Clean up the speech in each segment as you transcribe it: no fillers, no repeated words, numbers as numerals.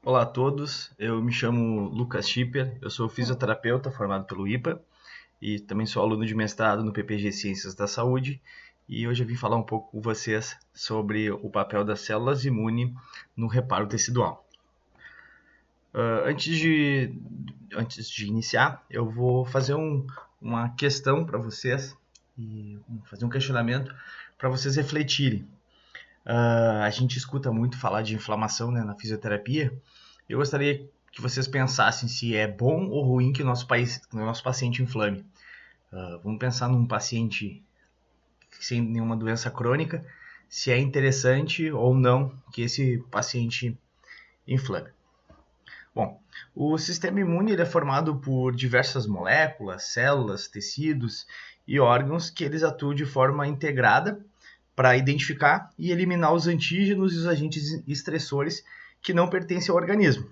Olá a todos, eu me chamo Lucas Schipper, eu sou fisioterapeuta formado pelo IPA e também sou aluno de mestrado no PPG Ciências da Saúde e hoje eu vim falar um pouco com vocês sobre o papel das células imune no reparo tecidual. Antes de iniciar, eu vou fazer uma questão para vocês e fazer um questionamento para vocês refletirem. A gente escuta muito falar de inflamação, né, na fisioterapia. Eu gostaria que vocês pensassem se é bom ou ruim que o nosso paciente inflame. Vamos pensar num paciente sem nenhuma doença crônica, se é interessante ou não que esse paciente inflame. Bom, o sistema imune ele é formado por diversas moléculas, células, tecidos e órgãos que eles atuam de forma integrada para identificar e eliminar os antígenos e os agentes estressores que não pertencem ao organismo,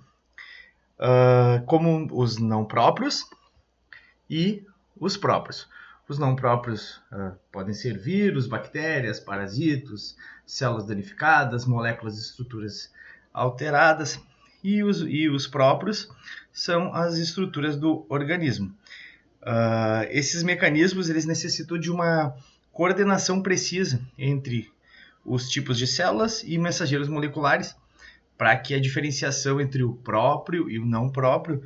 como os não próprios e os próprios. Os não próprios podem ser vírus, bactérias, parasitos, células danificadas, moléculas e estruturas alteradas, e os próprios são as estruturas do organismo. Esses mecanismos eles necessitam de uma coordenação precisa entre os tipos de células e mensageiros moleculares para que a diferenciação entre o próprio e o não próprio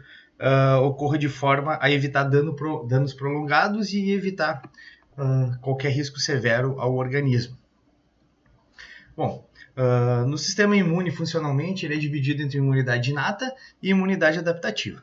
ocorra de forma a evitar danos prolongados e evitar qualquer risco severo ao organismo. Bom, no sistema imune, funcionalmente, ele é dividido entre imunidade inata e imunidade adaptativa.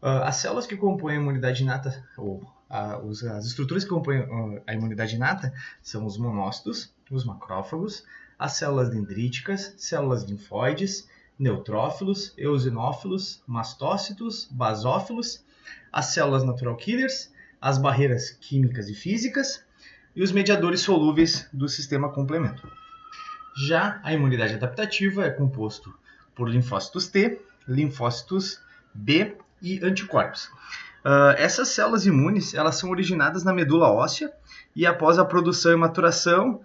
As células que compõem a imunidade inata, ou as estruturas que compõem a imunidade inata, são os monócitos, os macrófagos, as células dendríticas, células linfóides, neutrófilos, eosinófilos, mastócitos, basófilos, as células natural killers, as barreiras químicas e físicas e os mediadores solúveis do sistema complemento. Já a imunidade adaptativa é composto por linfócitos T, linfócitos B e anticorpos. Essas células imunes elas são originadas na medula óssea e após a produção e maturação,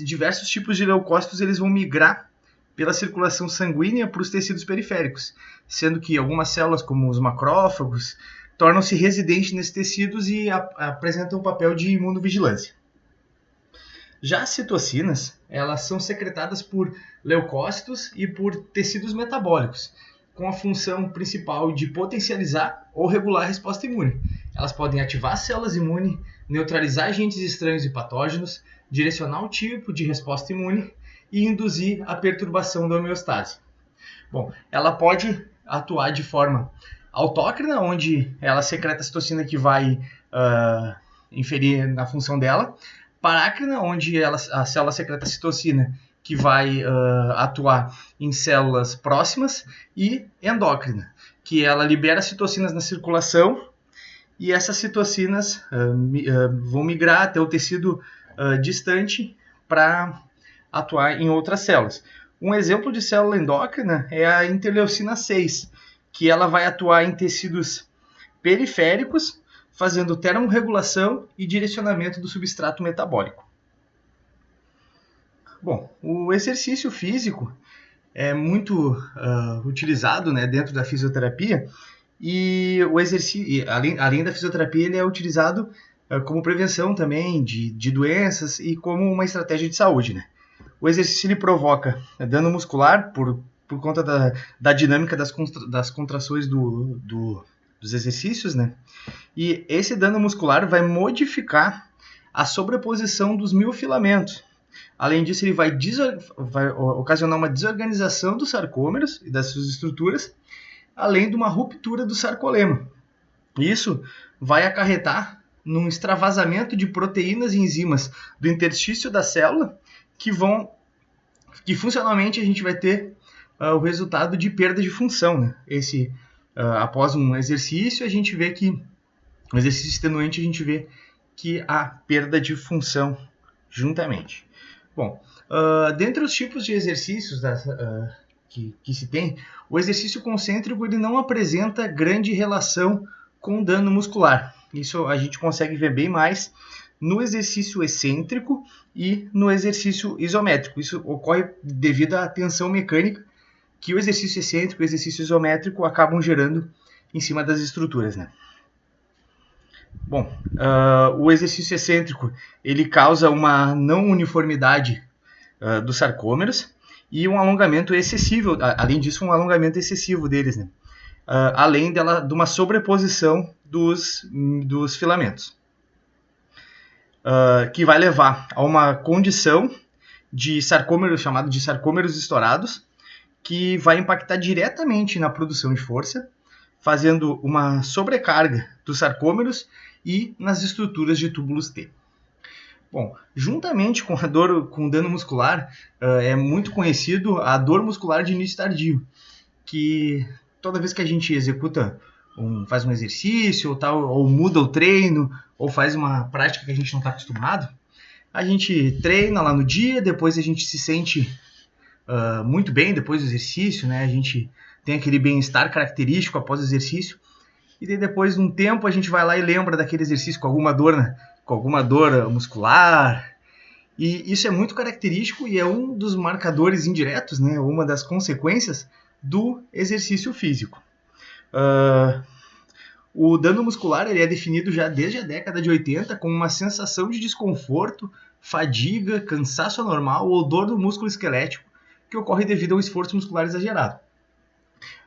diversos tipos de leucócitos eles vão migrar pela circulação sanguínea para os tecidos periféricos, sendo que algumas células, como os macrófagos, tornam-se residentes nesses tecidos e apresentam o papel de imunovigilância. Já as citocinas, elas são secretadas por leucócitos e por tecidos metabólicos, com a função principal de potencializar ou regular a resposta imune. Elas podem ativar as células imunes, neutralizar agentes estranhos e patógenos, direcionar o tipo de resposta imune e induzir a perturbação da homeostase. Bom, ela pode atuar de forma autócrina, onde ela secreta a citocina que vai inferir na função dela, parácrina, onde a célula secreta a citocina que vai atuar em células próximas, e endócrina, que ela libera citocinas na circulação e essas citocinas vão migrar até o tecido distante para atuar em outras células. Um exemplo de célula endócrina é a interleucina 6, que ela vai atuar em tecidos periféricos, fazendo termorregulação e direcionamento do substrato metabólico. Bom, o exercício físico é muito utilizado, né, dentro da fisioterapia, e o exercício, além da fisioterapia, ele é utilizado como prevenção também de doenças e como uma estratégia de saúde, né? O exercício ele provoca dano muscular por conta da dinâmica das contrações dos exercícios, né? E esse dano muscular vai modificar a sobreposição dos miofilamentos. Além disso, ele vai ocasionar uma desorganização dos sarcômeros e das suas estruturas, além de uma ruptura do sarcolema. Isso vai acarretar num extravasamento de proteínas e enzimas do interstício da célula, que funcionalmente a gente vai ter o resultado de perda de função, né? Após um exercício, a gente vê que um exercício extenuante, a gente vê que há perda de função juntamente. Bom, dentre os tipos de exercícios que se tem, o exercício concêntrico ele não apresenta grande relação com dano muscular. Isso a gente consegue ver bem mais no exercício excêntrico e no exercício isométrico. Isso ocorre devido à tensão mecânica que o exercício excêntrico e o exercício isométrico acabam gerando em cima das estruturas, né? Bom, o exercício excêntrico ele causa uma não uniformidade dos sarcômeros e um alongamento excessivo, além disso, um alongamento excessivo deles, né? Além de uma sobreposição dos filamentos, que vai levar a uma condição de sarcômeros, chamado de sarcômeros estourados, que vai impactar diretamente na produção de força, fazendo uma sobrecarga dos sarcômeros e nas estruturas de túbulos T. Bom, juntamente com a dor, com o dano muscular, é muito conhecido a dor muscular de início tardio, que toda vez que a gente executa, faz um exercício ou tal, ou muda o treino, ou faz uma prática que a gente não está acostumado, a gente treina lá no dia, depois a gente se sente muito bem depois do exercício, né? A gente tem aquele bem-estar característico após o exercício, e daí depois de um tempo a gente vai lá e lembra daquele exercício com alguma dor muscular, e isso é muito característico e é um dos marcadores indiretos, né? Uma das consequências do exercício físico. O dano muscular ele é definido já desde a década de 80 como uma sensação de desconforto, fadiga, cansaço anormal ou dor do músculo esquelético que ocorre devido ao esforço muscular exagerado.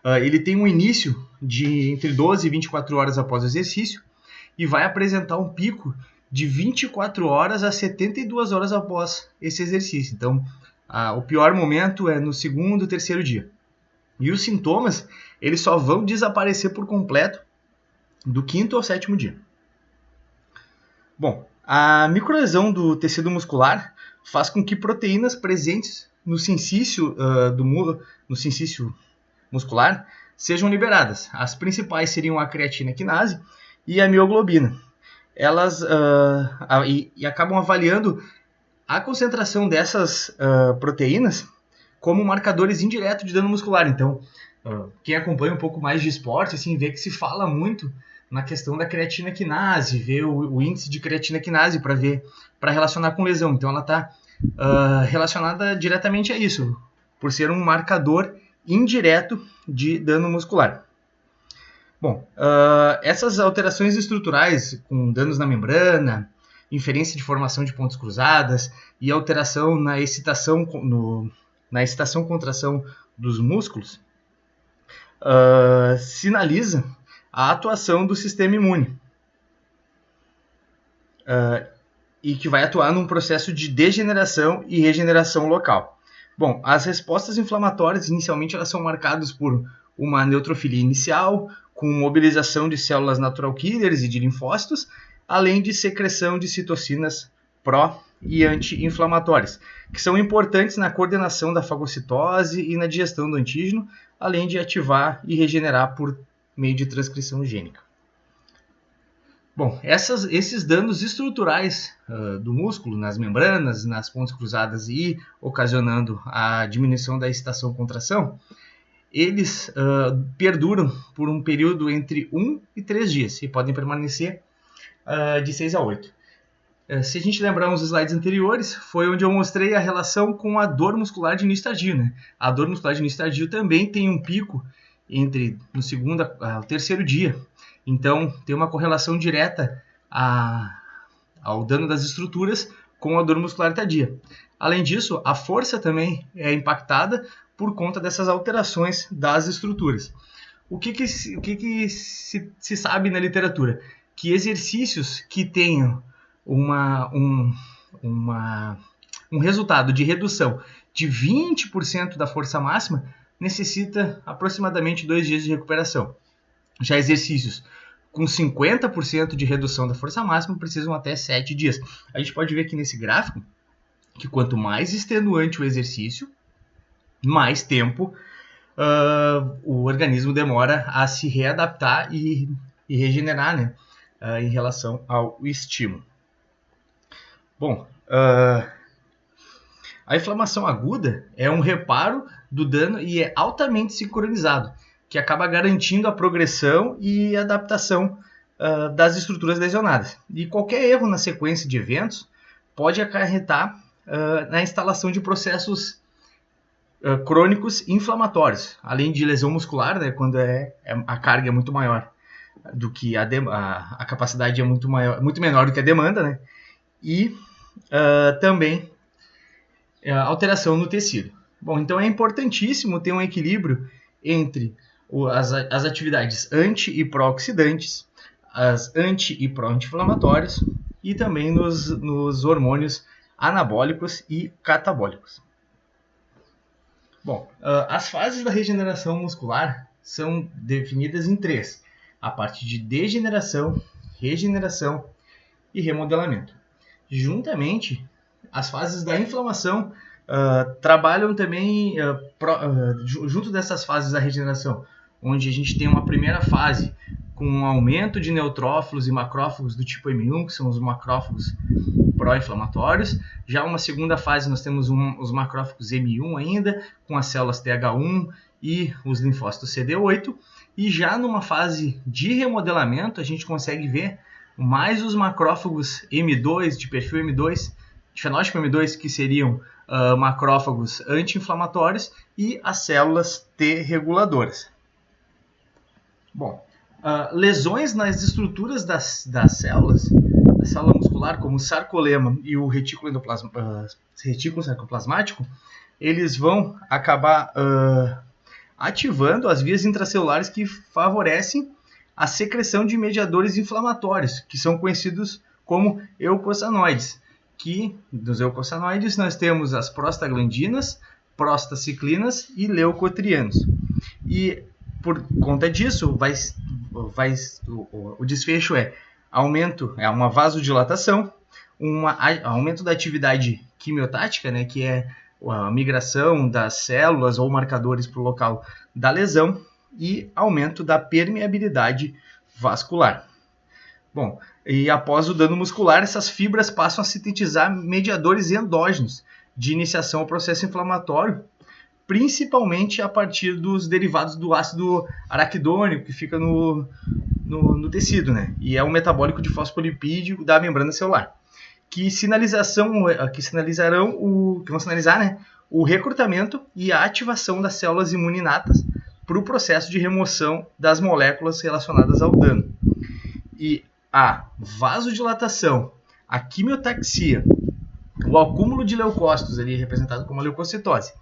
Ele tem um início de entre 12 e 24 horas após o exercício e vai apresentar um pico de 24 horas a 72 horas após esse exercício. Então, o pior momento é no segundo, terceiro dia. E os sintomas, eles só vão desaparecer por completo do quinto ao sétimo dia. Bom, a microlesão do tecido muscular faz com que proteínas presentes no sincício, no sincício muscular sejam liberadas. As principais seriam a creatina quinase e a mioglobina. Elas e acabam avaliando a concentração dessas proteínas como marcadores indiretos de dano muscular. Então, quem acompanha um pouco mais de esporte, assim, vê que se fala muito na questão da creatina quinase, vê o índice de creatina quinase para relacionar com lesão. Então, ela está relacionada diretamente a isso, por ser um marcador indireto de dano muscular. Bom, essas alterações estruturais, com danos na membrana, inferência de formação de pontos cruzadas e alteração na excitação-contração dos músculos, sinaliza a atuação do sistema imune e que vai atuar num processo de degeneração e regeneração local. Bom, as respostas inflamatórias inicialmente elas são marcadas por uma neutrofilia inicial, com mobilização de células natural killers e de linfócitos, além de secreção de citocinas pró e anti-inflamatórias, que são importantes na coordenação da fagocitose e na digestão do antígeno, além de ativar e regenerar por meio de transcrição gênica. Bom, esses danos estruturais do músculo, nas membranas, nas pontes cruzadas e ocasionando a diminuição da excitação-contração, eles perduram por um período entre 1 e 3 dias e podem permanecer de 6 a 8. Se a gente lembrar uns slides anteriores, foi onde eu mostrei a relação com a dor muscular de início tardio, né? A dor muscular de início tardio também tem um pico no segundo ao terceiro dia. Então, tem uma correlação direta ao dano das estruturas com a dor muscular tardia. Além disso, a força também é impactada por conta dessas alterações das estruturas. O que se sabe na literatura? Que exercícios que tenham um resultado de redução de 20% da força máxima necessita aproximadamente 2 dias de recuperação. Já exercícios com 50% de redução da força máxima precisam até 7 dias. A gente pode ver aqui nesse gráfico que quanto mais extenuante o exercício, mais tempo o organismo demora a se readaptar e regenerar, né, em relação ao estímulo. Bom, a inflamação aguda é um reparo do dano e é altamente sincronizado, que acaba garantindo a progressão e adaptação das estruturas lesionadas. E qualquer erro na sequência de eventos pode acarretar na instalação de processos crônicos inflamatórios, além de lesão muscular, né, quando a carga é muito maior do que a capacidade é muito menor do que a demanda, né, e também alteração no tecido. Bom, então é importantíssimo ter um equilíbrio entre as atividades anti- e pró-oxidantes, as anti- e pró-inflamatórias e também nos hormônios anabólicos e catabólicos. Bom, as fases da regeneração muscular são definidas em 3, a parte de degeneração, regeneração e remodelamento. Juntamente, as fases da inflamação trabalham também junto dessas fases da regeneração, onde a gente tem uma primeira fase com um aumento de neutrófilos e macrófagos do tipo M1, que são os macrófagos pró-inflamatórios. Já uma segunda fase nós temos os macrófagos M1 ainda, com as células TH1 e os linfócitos CD8. E já numa fase de remodelamento a gente consegue ver mais os macrófagos M2, de perfil M2, de fenótipo M2, que seriam macrófagos anti-inflamatórios, e as células T reguladoras. Bom, lesões nas estruturas das células, a célula muscular, como o sarcolema e o retículo sarcoplasmático, eles vão acabar ativando as vias intracelulares que favorecem a secreção de mediadores inflamatórios, que são conhecidos como eicosanoides. Que dos eicosanoides nós temos as prostaglandinas, prostaciclinas e leucotrienos. E por conta disso, o desfecho é uma vasodilatação, aumento da atividade quimiotática, né, que é a migração das células ou marcadores para o local da lesão, e aumento da permeabilidade vascular. Bom, e após o dano muscular, essas fibras passam a sintetizar mediadores endógenos de iniciação ao processo inflamatório, principalmente a partir dos derivados do ácido araquidônico que fica no tecido, né? E é um metabólico de fosfolipídio da membrana celular, que vão sinalizar, né, o recrutamento e a ativação das células imuninatas para o processo de remoção das moléculas relacionadas ao dano. E a vasodilatação, a quimiotaxia, o acúmulo de leucócitos, ali representado como a leucocitose,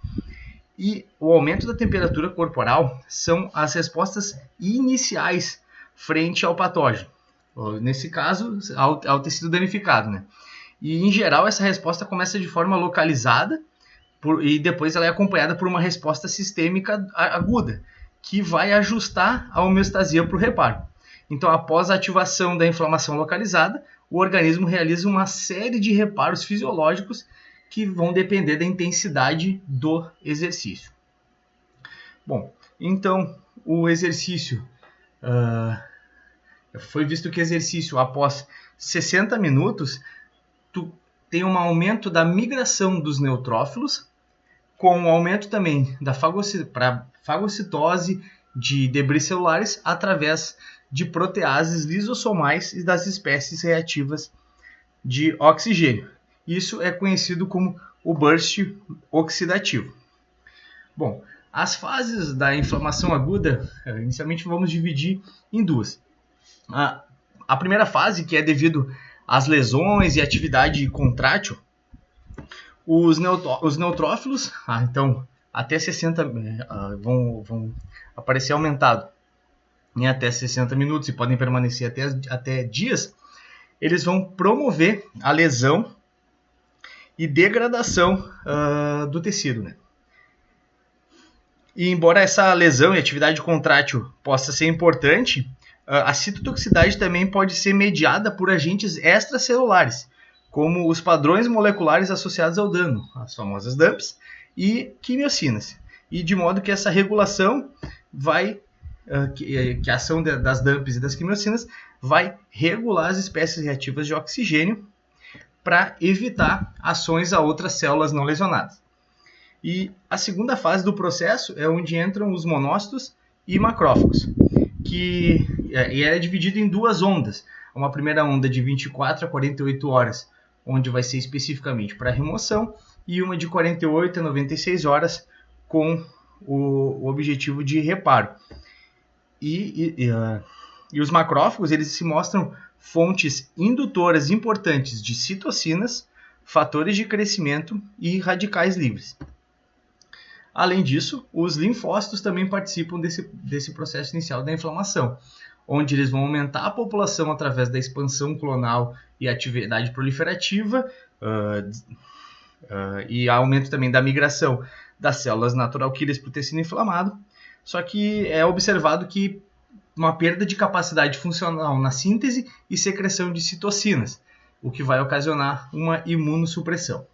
e o aumento da temperatura corporal são as respostas iniciais frente ao patógeno, nesse caso ao tecido danificado, né? E em geral essa resposta começa de forma localizada e depois ela é acompanhada por uma resposta sistêmica aguda, que vai ajustar a homeostasia para o reparo. Então, após a ativação da inflamação localizada, o organismo realiza uma série de reparos fisiológicos que vão depender da intensidade do exercício. Bom, então o exercício, foi visto que exercício após 60 minutos, tu tem um aumento da migração dos neutrófilos, com um aumento também da fagocitose de debris celulares através de proteases lisossomais e das espécies reativas de oxigênio. Isso é conhecido como o burst oxidativo. Bom, as fases da inflamação aguda, inicialmente vamos dividir em duas. A primeira fase, que é devido às lesões e atividade contrátil, os neutrófilos, então até 60 vão aparecer aumentado em até 60 minutos e podem permanecer até dias. Eles vão promover a lesão e degradação do tecido, né? E embora essa lesão e atividade contrátil possa ser importante, a citotoxicidade também pode ser mediada por agentes extracelulares, como os padrões moleculares associados ao dano, as famosas DUMPs, e quimiocinas. E de modo que essa regulação que a ação das DUMPs e das quimiocinas vai regular as espécies reativas de oxigênio para evitar ações a outras células não lesionadas. E a segunda fase do processo é onde entram os monócitos e macrófagos, e é dividido em duas ondas. Uma primeira onda de 24 a 48 horas, onde vai ser especificamente para remoção, e uma de 48 a 96 horas com o objetivo de reparo. E os macrófagos, eles se mostram fontes indutoras importantes de citocinas, fatores de crescimento e radicais livres. Além disso, os linfócitos também participam desse processo inicial da inflamação, onde eles vão aumentar a população através da expansão clonal e atividade proliferativa, e aumento também da migração das células natural killers para o tecido inflamado. Só que é observado que uma perda de capacidade funcional na síntese e secreção de citocinas, o que vai ocasionar uma imunossupressão.